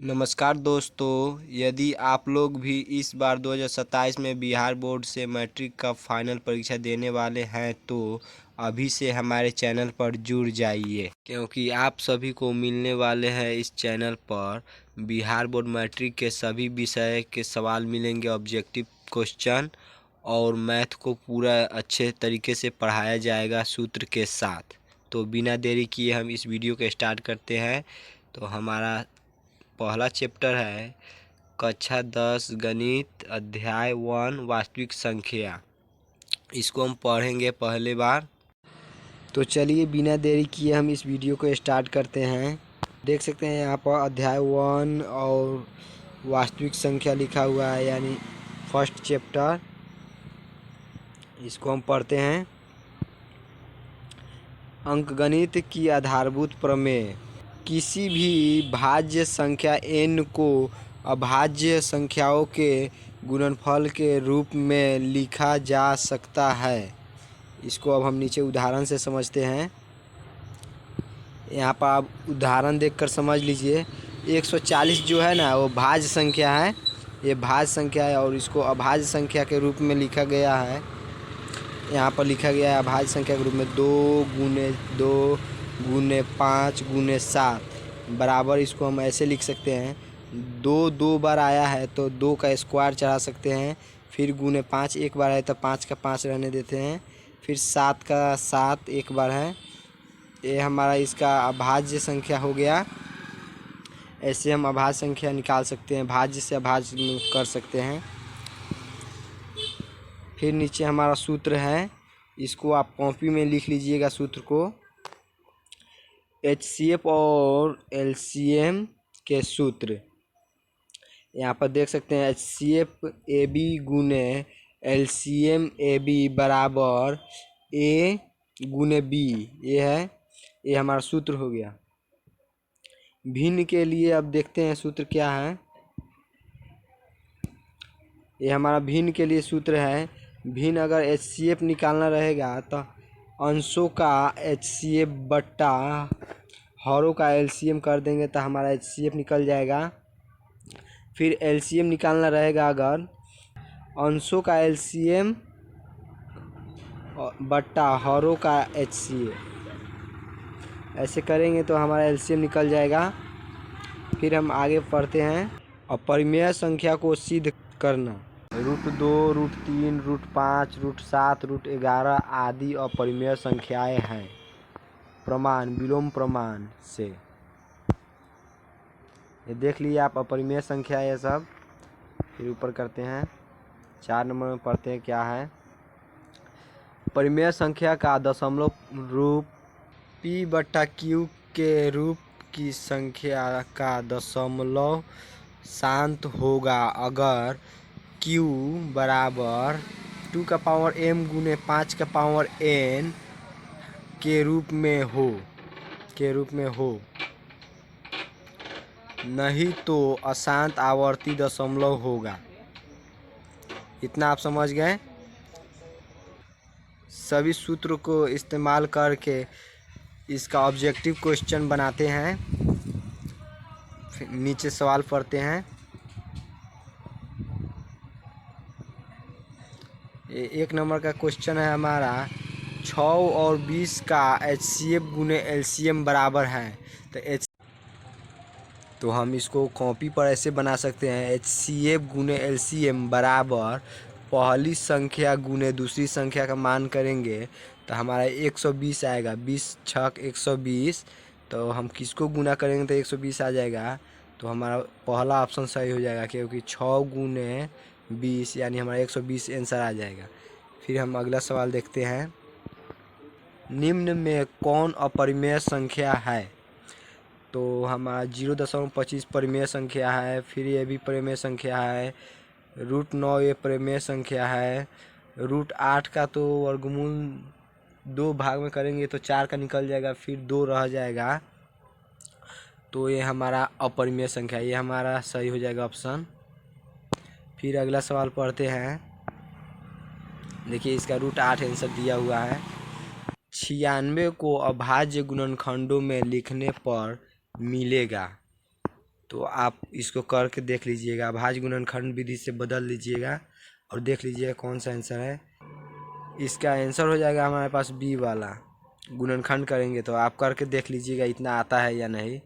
नमस्कार दोस्तों, यदि आप लोग भी इस बार 2027 में बिहार बोर्ड से मैट्रिक का फाइनल परीक्षा देने वाले हैं तो अभी से हमारे चैनल पर जुड़ जाइए, क्योंकि आप सभी को मिलने वाले हैं इस चैनल पर बिहार बोर्ड मैट्रिक के सभी विषय के सवाल मिलेंगे, ऑब्जेक्टिव क्वेश्चन और मैथ को पूरा अच्छे तरीके से पढ़ाया जाएगा सूत्र के साथ। तो बिना देरी किए हम इस वीडियो को स्टार्ट करते हैं। तो हमारा पहला चैप्टर है कक्षा 10 गणित अध्याय 1 वास्तविक संख्या। इसको हम पढ़ेंगे पहले बार। तो चलिए बिना देरी किए हम इस वीडियो को स्टार्ट करते हैं। देख सकते हैं यहाँ पर अध्याय 1 और वास्तविक संख्या लिखा हुआ है, यानी फर्स्ट चैप्टर। इसको हम पढ़ते हैं। अंकगणित की आधारभूत प्रमेय। किसी भी भाज्य संख्या n को अभाज्य संख्याओं के गुणनफल के रूप में लिखा जा सकता है। इसको अब हम नीचे उदाहरण से समझते हैं। यहाँ पर आप उदाहरण देखकर समझ लीजिए। 140 जो है ना, वो भाज्य संख्या है। ये भाज्य संख्या है और इसको अभाज्य संख्या के रूप में लिखा गया है। यहाँ पर लिखा गया है अभाज्य संख्या के रूप में 2 गुने 2 गुने 5 गुने 7 बराबर। इसको हम ऐसे लिख सकते हैं, 2 दो बार आया है तो 2 का स्क्वायर चढ़ा सकते हैं। फिर गुने 5 एक बार है तो 5 का 5 रहने देते हैं। फिर 7 का 7 एक बार है। ये हमारा इसका अभाज्य संख्या हो गया। ऐसे हम अभाज्य संख्या निकाल सकते हैं, भाज्य से अभाज्य कर सकते हैं। फिर नीचे हमारा सूत्र है, इसको आप कॉपी में लिख लीजिएगा सूत्र को। HCF और LCM के सूत्र यहाँ पर देख सकते हैं। HCF AB गुने LCM AB बराबर A गुने B। ये है, ये हमारा सूत्र हो गया। भिन्न के लिए अब देखते हैं सूत्र क्या है। ये हमारा भिन्न के लिए सूत्र है। भिन्न अगर HCF निकालना रहेगा तो अंशों का HCF बट्टा हरों का LCM कर देंगे तो हमारा HCF निकल जाएगा। फिर LCM निकालना रहेगा, अगर अंशों का LCM बट्टा हरों का HCF, ऐसे करेंगे तो हमारा LCM निकल जाएगा। फिर हम आगे पढ़ते हैं। अपरिमेय संख्या को सिद्ध करना। √2, √3, √5, √7, √11 आदि अपरिमेय संख्याएं हैं। प्रमाण विलोम प्रमाण से ये देख लिए आप अपरिमेय संख्या ये सब। फिर ऊपर करते हैं, 4 नंबर में पढ़ते हैं क्या है। परिमेय संख्या का दशमलव रूप p/q के रूप की संख्या का दशमलव शांत होगा अगर q बराबर 2 का पावर m गुने 5 का पावर n के रूप में हो, नहीं तो अशांत आवर्ती दशमलव होगा। इतना आप समझ गए। सभी सूत्र को इस्तेमाल करके इसका ऑब्जेक्टिव क्वेश्चन बनाते हैं। फिर नीचे सवाल पढ़ते हैं। 1 नंबर का क्वेश्चन है हमारा, 6 और 20 का HCF गुने LCM बराबर है। तो हम इसको कॉपी पर ऐसे बना सकते हैं, HCF गुने LCM बराबर पहली संख्या गुने दूसरी संख्या का मान करेंगे तो हमारा 120 आएगा। 20 छक 120, तो हम किसको गुना करेंगे तो 120 आ जाएगा। तो हमारा पहला ऑप्शन सही हो जाएगा, क्योंकि 6 गुने 20 यानी हमारा 120 आंसर आ जाएगा। फिर हम अगला सवाल देखते हैं। निम्न में कौन अपरिमेय संख्या है? तो हमारा 0.25 परिमेय संख्या है। फिर ये भी परिमेय संख्या है। √9 ये परिमेय संख्या है। √8 का तो वर्गमूल 2 भाग में करेंगे तो 4 का निकल जाएगा, फिर 2 रह जाएगा। तो ये हमारा अपरिमेय संख्या, ये हमारा सही हो जाएगा ऑप्शन। फिर अगला सवाल पढ़ते हैं। देखिए इसका √8 आंसर दिया हुआ है। 96 को अभाज्य गुणनखंडों में लिखने पर मिलेगा। तो आप इसको करके देख लीजिएगा, भाज्य गुणनखंड विधि से बदल लीजिएगा और देख लीजिएगा कौन सा आंसर है। इसका आंसर हो जाएगा हमारे पास बी वाला। गुणनखंड करेंगे तो आप करके देख लीजिएगा इतना आता है या नहीं।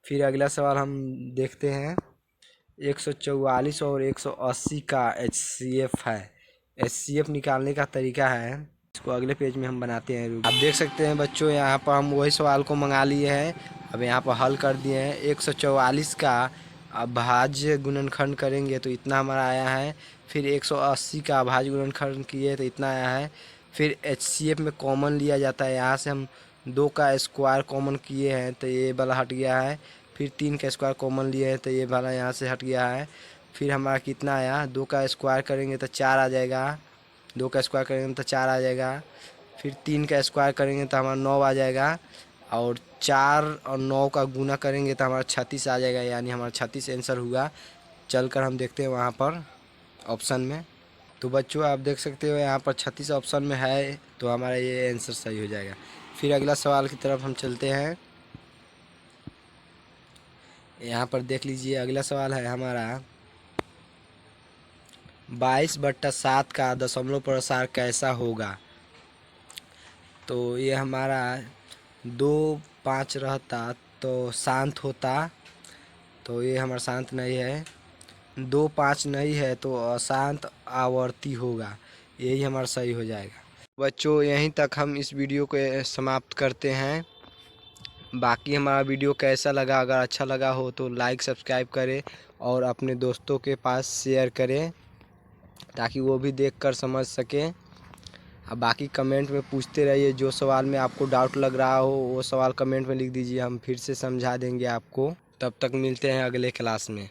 फिर अगला सवाल हम देखते हैं। 144 और 180 का HCF है। HCF निकालने का तरीका है, इसको अगले पेज में हम बनाते हैं। आप देख सकते हैं बच्चों, यहाँ पर हम वही सवाल को मंगा लिए हैं, अब यहाँ पर हल कर दिए हैं। 144 का अभाज्य गुणनखंड करेंगे तो इतना हमारा आया है। फिर 180 का अभाज्य गुणनखंड किए तो इतना आया है। फिर HCF में कॉमन लिया जाता है, यहाँ से हम 2 का स्क्वायर कॉमन किए हैं तो ये वाला हट गया है। फिर 3 का स्क्वायर कॉमन लिए हैं तो ये वाला यहाँ से हट गया है। फिर हमारा कितना आया, 2 का स्क्वायर करेंगे तो 4 आ जाएगा, 2 का स्क्वायर करेंगे तो 4 आ जाएगा। फिर 3 का स्क्वायर करेंगे तो हमारा 9 आ जाएगा, और 4 और 9 का गुना करेंगे तो हमारा 36 आ जाएगा, यानी हमारा 36 आंसर हुआ। चलकर हम देखते हैं वहाँ पर ऑप्शन में। तो बच्चों आप देख सकते हो यहाँ पर 36 ऑप्शन में है, तो हमारा ये आंसर सही हो जाएगा। फिर अगला सवाल की तरफ हम चलते हैं। यहाँ पर देख लीजिए, अगला सवाल है हमारा 22/7 का दशमलव प्रसार कैसा होगा। तो ये हमारा 2-5 रहता तो शांत होता, तो ये हमारा शांत नहीं है। 2-5 नहीं है तो अशांत आवर्ती होगा, यही हमारा सही हो जाएगा। बच्चों यहीं तक हम इस वीडियो को समाप्त करते हैं। बाकी हमारा वीडियो कैसा लगा, अगर अच्छा लगा हो तो लाइक सब्सक्राइब करें और अपने दोस्तों के पास शेयर करें ताकि वो भी देखकर समझ सकें। अब बाकी कमेंट में पूछते रहिए, जो सवाल में आपको डाउट लग रहा हो वो सवाल कमेंट में लिख दीजिए, हम फिर से समझा देंगे आपको। तब तक मिलते हैं अगले क्लास में।